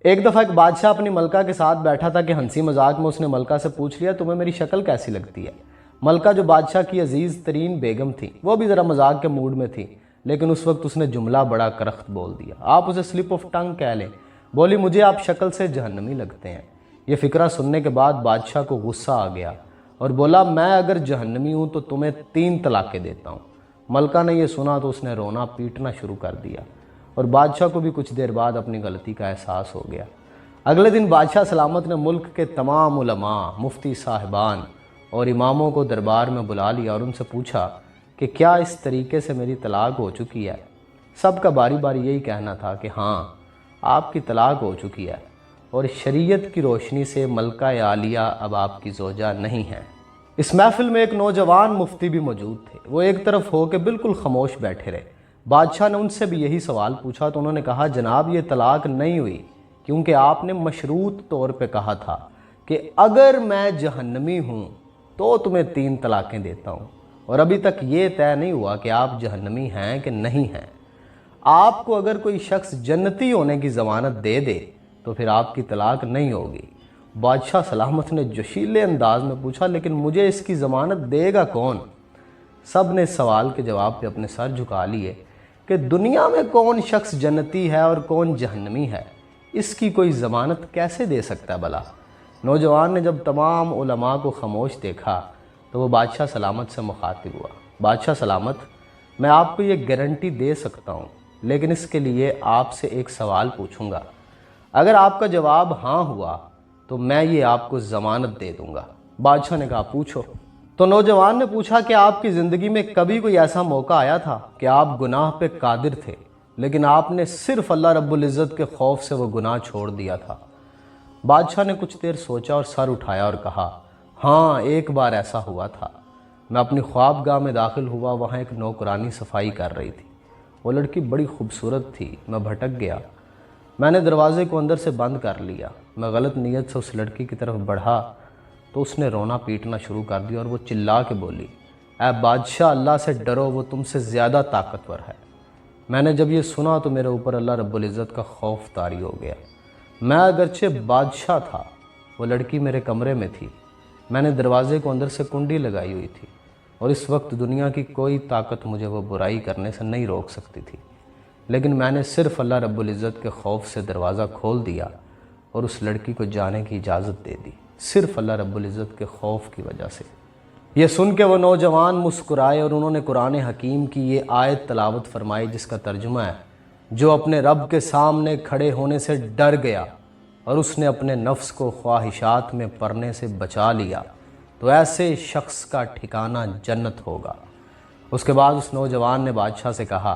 ایک دفعہ ایک بادشاہ اپنی ملکہ کے ساتھ بیٹھا تھا کہ ہنسی مذاق میں اس نے ملکہ سے پوچھ لیا تمہیں میری شکل کیسی لگتی ہے۔ ملکہ جو بادشاہ کی عزیز ترین بیگم تھی وہ بھی ذرا مذاق کے موڈ میں تھی، لیکن اس وقت اس نے جملہ بڑا کرخت بول دیا، آپ اسے سلپ آف ٹنگ کہہ لیں۔ بولی مجھے آپ شکل سے جہنمی لگتے ہیں۔ یہ فقرہ سننے کے بعد بادشاہ کو غصہ آ گیا اور بولا میں اگر جہنمی ہوں تو تمہیں 3 طلاقیں دیتا ہوں۔ ملکہ نے یہ سنا تو اس نے رونا پیٹنا شروع کر دیا اور بادشاہ کو بھی کچھ دیر بعد اپنی غلطی کا احساس ہو گیا۔ اگلے دن بادشاہ سلامت نے ملک کے تمام علماء، مفتی صاحبان اور اماموں کو دربار میں بلا لیا اور ان سے پوچھا کہ کیا اس طریقے سے میری طلاق ہو چکی ہے؟ سب کا باری باری یہی کہنا تھا کہ ہاں آپ کی طلاق ہو چکی ہے اور شریعت کی روشنی سے ملکہ عالیہ اب آپ کی زوجہ نہیں ہے۔ اس محفل میں ایک نوجوان مفتی بھی موجود تھے۔ وہ ایک طرف ہو کے بالکل خاموش بیٹھے رہے۔ بادشاہ نے ان سے بھی یہی سوال پوچھا تو انہوں نے کہا جناب یہ طلاق نہیں ہوئی، کیونکہ آپ نے مشروط طور پہ کہا تھا کہ اگر میں جہنمی ہوں تو تمہیں 3 طلاقیں دیتا ہوں، اور ابھی تک یہ طے نہیں ہوا کہ آپ جہنمی ہیں کہ نہیں ہیں۔ آپ کو اگر کوئی شخص جنتی ہونے کی ضمانت دے دے تو پھر آپ کی طلاق نہیں ہوگی۔ بادشاہ سلامت نے جوشیلے انداز میں پوچھا لیکن مجھے اس کی ضمانت دے گا کون؟ سب نے اس سوال کے جواب پہ اپنے سر جھکا لیے کہ دنیا میں کون شخص جنتی ہے اور کون جہنمی ہے، اس کی کوئی ضمانت کیسے دے سکتا ہے بھلا؟ نوجوان نے جب تمام علماء کو خاموش دیکھا تو وہ بادشاہ سلامت سے مخاطب ہوا، بادشاہ سلامت میں آپ کو یہ گارنٹی دے سکتا ہوں، لیکن اس کے لیے آپ سے ایک سوال پوچھوں گا۔ اگر آپ کا جواب ہاں ہوا تو میں یہ آپ کو ضمانت دے دوں گا۔ بادشاہ نے کہا پوچھو۔ تو نوجوان نے پوچھا کہ آپ کی زندگی میں کبھی کوئی ایسا موقع آیا تھا کہ آپ گناہ پہ قادر تھے لیکن آپ نے صرف اللہ رب العزت کے خوف سے وہ گناہ چھوڑ دیا تھا؟ بادشاہ نے کچھ دیر سوچا اور سر اٹھایا اور کہا ہاں ایک بار ایسا ہوا تھا۔ میں اپنی خوابگاہ میں داخل ہوا، وہاں ایک نوکرانی صفائی کر رہی تھی۔ وہ لڑکی بڑی خوبصورت تھی، میں بھٹک گیا۔ میں نے دروازے کو اندر سے بند کر لیا۔ میں غلط نیت سے اس لڑکی کی طرف بڑھا تو اس نے رونا پیٹنا شروع کر دیا اور وہ چلا کے بولی اے بادشاہ اللہ سے ڈرو، وہ تم سے زیادہ طاقتور ہے۔ میں نے جب یہ سنا تو میرے اوپر اللہ رب العزت کا خوف طاری ہو گیا۔ میں اگرچہ بادشاہ تھا، وہ لڑکی میرے کمرے میں تھی، میں نے دروازے کو اندر سے کنڈی لگائی ہوئی تھی اور اس وقت دنیا کی کوئی طاقت مجھے وہ برائی کرنے سے نہیں روک سکتی تھی، لیکن میں نے صرف اللہ رب العزت کے خوف سے دروازہ کھول دیا اور اس لڑکی کو جانے کی اجازت دے دی، صرف اللہ رب العزت کے خوف کی وجہ سے۔ یہ سن کے وہ نوجوان مسکرائے اور انہوں نے قرآن حکیم کی یہ آیت تلاوت فرمائی جس کا ترجمہ ہے جو اپنے رب کے سامنے کھڑے ہونے سے ڈر گیا اور اس نے اپنے نفس کو خواہشات میں پڑنے سے بچا لیا تو ایسے شخص کا ٹھکانہ جنت ہوگا۔ اس کے بعد اس نوجوان نے بادشاہ سے کہا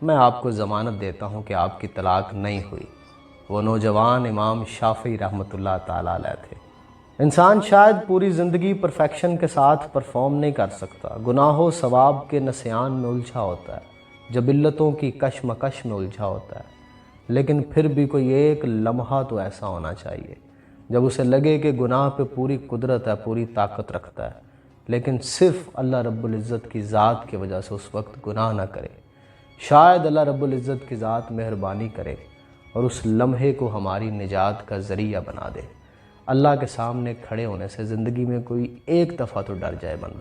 میں آپ کو ضمانت دیتا ہوں کہ آپ کی طلاق نہیں ہوئی۔ وہ نوجوان امام شافعی رحمۃ اللہ تعالیٰ علیہ تھے۔ انسان شاید پوری زندگی پرفیکشن کے ساتھ پرفارم نہیں کر سکتا، گناہ و ثواب کے نسیان میں الجھا ہوتا ہے، جبلتوں کی کشمکش میں الجھا ہوتا ہے، لیکن پھر بھی کوئی ایک لمحہ تو ایسا ہونا چاہیے جب اسے لگے کہ گناہ پہ پوری قدرت ہے، پوری طاقت رکھتا ہے، لیکن صرف اللہ رب العزت کی ذات کی وجہ سے اس وقت گناہ نہ کرے۔ شاید اللہ رب العزت کی ذات مہربانی کرے اور اس لمحے کو ہماری نجات کا ذریعہ بنا دے۔ اللہ کے سامنے کھڑے ہونے سے زندگی میں کوئی ایک دفعہ تو ڈر جائے بندہ۔